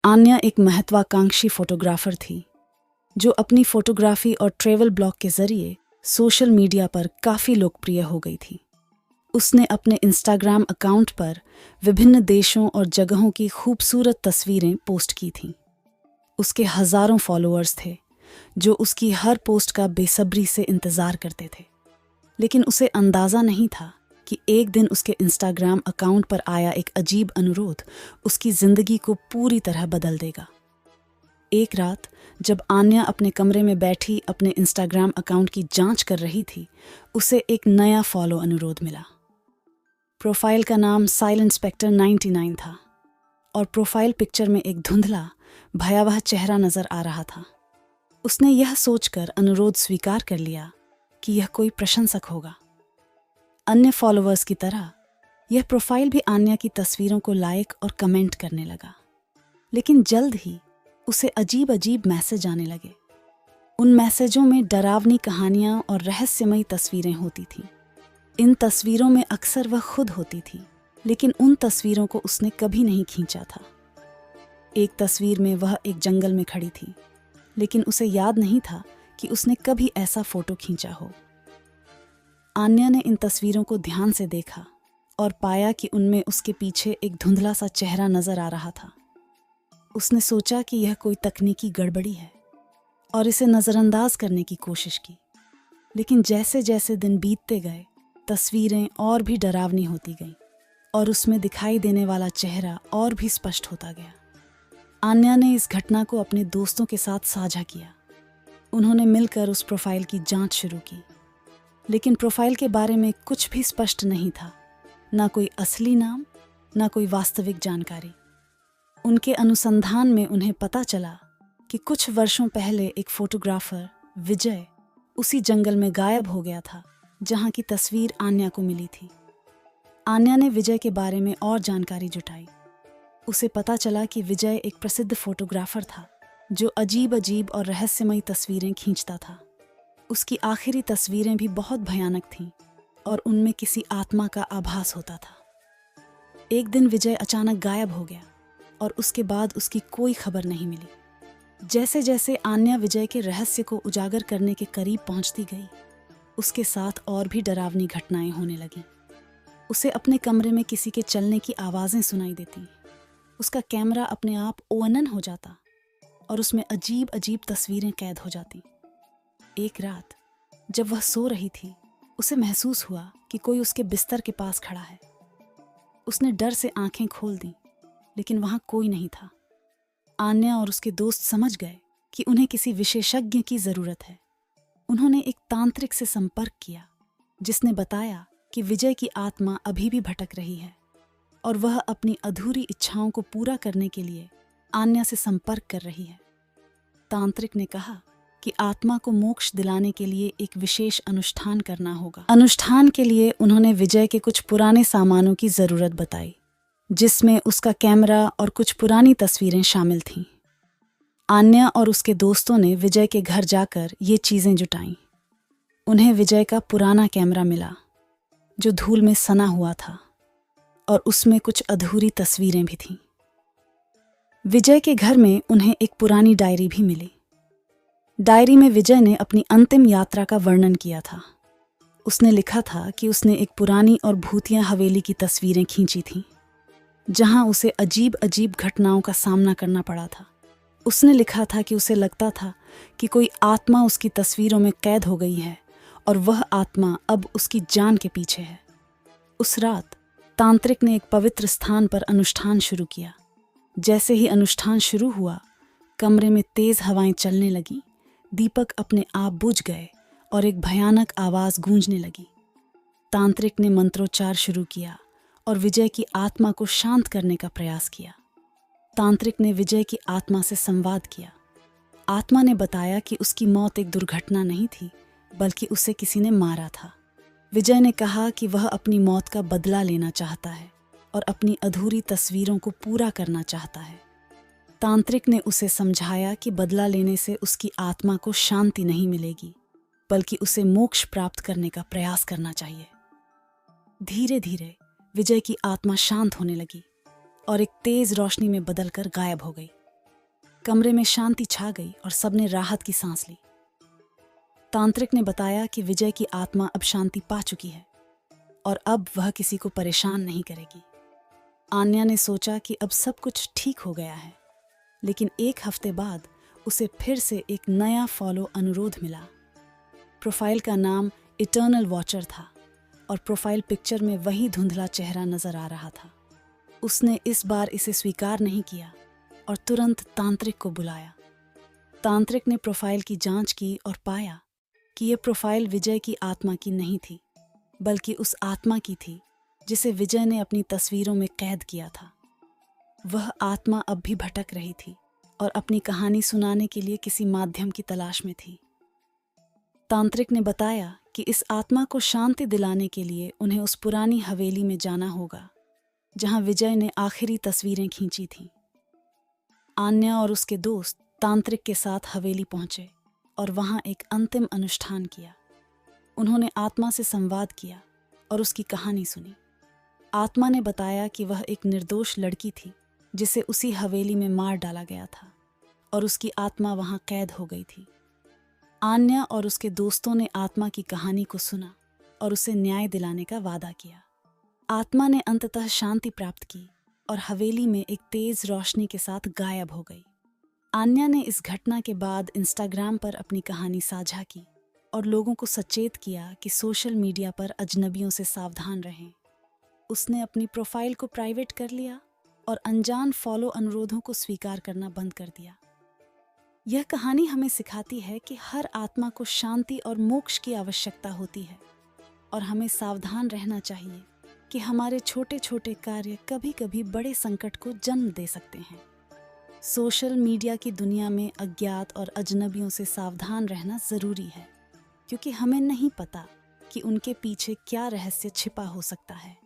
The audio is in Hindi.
आन्या एक महत्वाकांक्षी फोटोग्राफर थी जो अपनी फोटोग्राफी और ट्रैवल ब्लॉग के जरिए सोशल मीडिया पर काफ़ी लोकप्रिय हो गई थी। उसने अपने इंस्टाग्राम अकाउंट पर विभिन्न देशों और जगहों की खूबसूरत तस्वीरें पोस्ट की थीं। उसके हज़ारों फॉलोअर्स थे जो उसकी हर पोस्ट का बेसब्री से इंतज़ार करते थे। लेकिन उसे अंदाज़ा नहीं था कि एक दिन उसके इंस्टाग्राम अकाउंट पर आया एक अजीब अनुरोध उसकी ज़िंदगी को पूरी तरह बदल देगा। एक रात जब आन्या अपने कमरे में बैठी अपने इंस्टाग्राम अकाउंट की जांच कर रही थी, उसे एक नया फॉलो अनुरोध मिला। प्रोफाइल का नाम साइलेंट स्पेक्टर 99 था और प्रोफाइल पिक्चर में एक धुंधला, भयावह चेहरा नजर आ रहा था। उसने यह सोचकर अनुरोध स्वीकार कर लिया कि यह कोई प्रशंसक होगा। अन्य फॉलोअर्स की तरह यह प्रोफाइल भी आन्या की तस्वीरों को लाइक और कमेंट करने लगा। लेकिन जल्द ही उसे अजीब अजीब मैसेज आने लगे। उन मैसेजों में डरावनी कहानियां और रहस्यमयी तस्वीरें होती थीं। इन तस्वीरों में अक्सर वह खुद होती थी, लेकिन उन तस्वीरों को उसने कभी नहीं खींचा था। एक तस्वीर में वह एक जंगल में खड़ी थी, लेकिन उसे याद नहीं था कि उसने कभी ऐसा फोटो खींचा हो। आन्या ने इन तस्वीरों को ध्यान से देखा और पाया कि उनमें उसके पीछे एक धुंधला सा चेहरा नजर आ रहा था। उसने सोचा कि यह कोई तकनीकी गड़बड़ी है और इसे नज़रअंदाज करने की कोशिश की। लेकिन जैसे जैसे दिन बीतते गए, तस्वीरें और भी डरावनी होती गईं और उसमें दिखाई देने वाला चेहरा और भी स्पष्ट होता गया। आन्या ने इस घटना को अपने दोस्तों के साथ साझा किया। उन्होंने मिलकर उस प्रोफाइल की जांच शुरू की, लेकिन प्रोफाइल के बारे में कुछ भी स्पष्ट नहीं था, ना कोई असली नाम, ना कोई वास्तविक जानकारी। उनके अनुसंधान में उन्हें पता चला कि कुछ वर्षों पहले एक फोटोग्राफर विजय उसी जंगल में गायब हो गया था जहां की तस्वीर आन्या को मिली थी। आन्या ने विजय के बारे में और जानकारी जुटाई। उसे पता चला कि विजय एक प्रसिद्ध फोटोग्राफर था जो अजीब अजीब और रहस्यमयी तस्वीरें खींचता था। उसकी आखिरी तस्वीरें भी बहुत भयानक थीं और उनमें किसी आत्मा का आभास होता था। एक दिन विजय अचानक गायब हो गया और उसके बाद उसकी कोई खबर नहीं मिली। जैसे जैसे आन्या विजय के रहस्य को उजागर करने के करीब पहुंचती गई, उसके साथ और भी डरावनी घटनाएं होने लगीं। उसे अपने कमरे में किसी के चलने की आवाज़ें सुनाई देती। उसका कैमरा अपने आप ओएनएन हो जाता और उसमें अजीब अजीब तस्वीरें कैद हो जाती। एक रात जब वह सो रही थी, उसे महसूस हुआ कि कोई उसके बिस्तर के पास खड़ा है। उसने डर से आंखें खोल दी, लेकिन वहां कोई नहीं था। आन्या और उसके दोस्त समझ गए कि उन्हें किसी विशेषज्ञ की जरूरत है। उन्होंने एक तांत्रिक से संपर्क किया, जिसने बताया कि विजय की आत्मा अभी भी भटक रही है और वह अपनी अधूरी इच्छाओं को पूरा करने के लिए आन्या से संपर्क कर रही है। तांत्रिक ने कहा कि आत्मा को मोक्ष दिलाने के लिए एक विशेष अनुष्ठान करना होगा। अनुष्ठान के लिए उन्होंने विजय के कुछ पुराने सामानों की जरूरत बताई, जिसमें उसका कैमरा और कुछ पुरानी तस्वीरें शामिल थीं। आन्या और उसके दोस्तों ने विजय के घर जाकर ये चीजें जुटाईं। उन्हें विजय का पुराना कैमरा मिला जो धूल में सना हुआ था और उसमें कुछ अधूरी तस्वीरें भी थीं। विजय के घर में उन्हें एक पुरानी डायरी भी मिली। डायरी में विजय ने अपनी अंतिम यात्रा का वर्णन किया था। उसने लिखा था कि उसने एक पुरानी और भूतिया हवेली की तस्वीरें खींची थीं, जहां उसे अजीब अजीब घटनाओं का सामना करना पड़ा था। उसने लिखा था कि उसे लगता था कि कोई आत्मा उसकी तस्वीरों में कैद हो गई है और वह आत्मा अब उसकी जान के पीछे है। उस रात तांत्रिक ने एक पवित्र स्थान पर अनुष्ठान शुरू किया। जैसे ही अनुष्ठान शुरू हुआ, कमरे में तेज हवाएं चलने लगीं, दीपक अपने आप बुझ गए और एक भयानक आवाज गूंजने लगी। तांत्रिक ने मंत्रोच्चार शुरू किया और विजय की आत्मा को शांत करने का प्रयास किया। तांत्रिक ने विजय की आत्मा से संवाद किया। आत्मा ने बताया कि उसकी मौत एक दुर्घटना नहीं थी, बल्कि उसे किसी ने मारा था। विजय ने कहा कि वह अपनी मौत का बदला लेना चाहता है और अपनी अधूरी तस्वीरों को पूरा करना चाहता है। तांत्रिक ने उसे समझाया कि बदला लेने से उसकी आत्मा को शांति नहीं मिलेगी, बल्कि उसे मोक्ष प्राप्त करने का प्रयास करना चाहिए। धीरे धीरे विजय की आत्मा शांत होने लगी और एक तेज रोशनी में बदलकर गायब हो गई। कमरे में शांति छा गई और सबने राहत की सांस ली। तांत्रिक ने बताया कि विजय की आत्मा अब शांति पा चुकी है और अब वह किसी को परेशान नहीं करेगी। आन्या ने सोचा कि अब सब कुछ ठीक हो गया है, लेकिन एक हफ्ते बाद उसे फिर से एक नया फॉलो अनुरोध मिला। प्रोफाइल का नाम इटर्नल वॉचर था और प्रोफाइल पिक्चर में वही धुंधला चेहरा नजर आ रहा था। उसने इस बार इसे स्वीकार नहीं किया और तुरंत तांत्रिक को बुलाया। तांत्रिक ने प्रोफाइल की जांच की और पाया कि यह प्रोफाइल विजय की आत्मा की नहीं थी, बल्कि उस आत्मा की थी जिसे विजय ने अपनी तस्वीरों में कैद किया था। वह आत्मा अब भी भटक रही थी और अपनी कहानी सुनाने के लिए किसी माध्यम की तलाश में थी। तांत्रिक ने बताया कि इस आत्मा को शांति दिलाने के लिए उन्हें उस पुरानी हवेली में जाना होगा जहां विजय ने आखिरी तस्वीरें खींची थीं। आन्या और उसके दोस्त तांत्रिक के साथ हवेली पहुंचे और वहां एक अंतिम अनुष्ठान किया। उन्होंने आत्मा से संवाद किया और उसकी कहानी सुनी। आत्मा ने बताया कि वह एक निर्दोष लड़की थी जिसे उसी हवेली में मार डाला गया था और उसकी आत्मा वहां कैद हो गई थी। आन्या और उसके दोस्तों ने आत्मा की कहानी को सुना और उसे न्याय दिलाने का वादा किया। आत्मा ने अंततः शांति प्राप्त की और हवेली में एक तेज रोशनी के साथ गायब हो गई। आन्या ने इस घटना के बाद इंस्टाग्राम पर अपनी कहानी साझा की और लोगों को सचेत किया कि सोशल मीडिया पर अजनबियों से सावधान रहें। उसने अपनी प्रोफाइल को प्राइवेट कर लिया और अनजान फॉलो अनुरोधों को स्वीकार करना बंद कर दिया। यह कहानी हमें सिखाती है कि हर आत्मा को शांति और मोक्ष की आवश्यकता होती है और हमें सावधान रहना चाहिए कि हमारे छोटे छोटे कार्य कभी कभी बड़े संकट को जन्म दे सकते हैं। सोशल मीडिया की दुनिया में अज्ञात और अजनबियों से सावधान रहना जरूरी है, क्योंकि हमें नहीं पता कि उनके पीछे क्या रहस्य छिपा हो सकता है।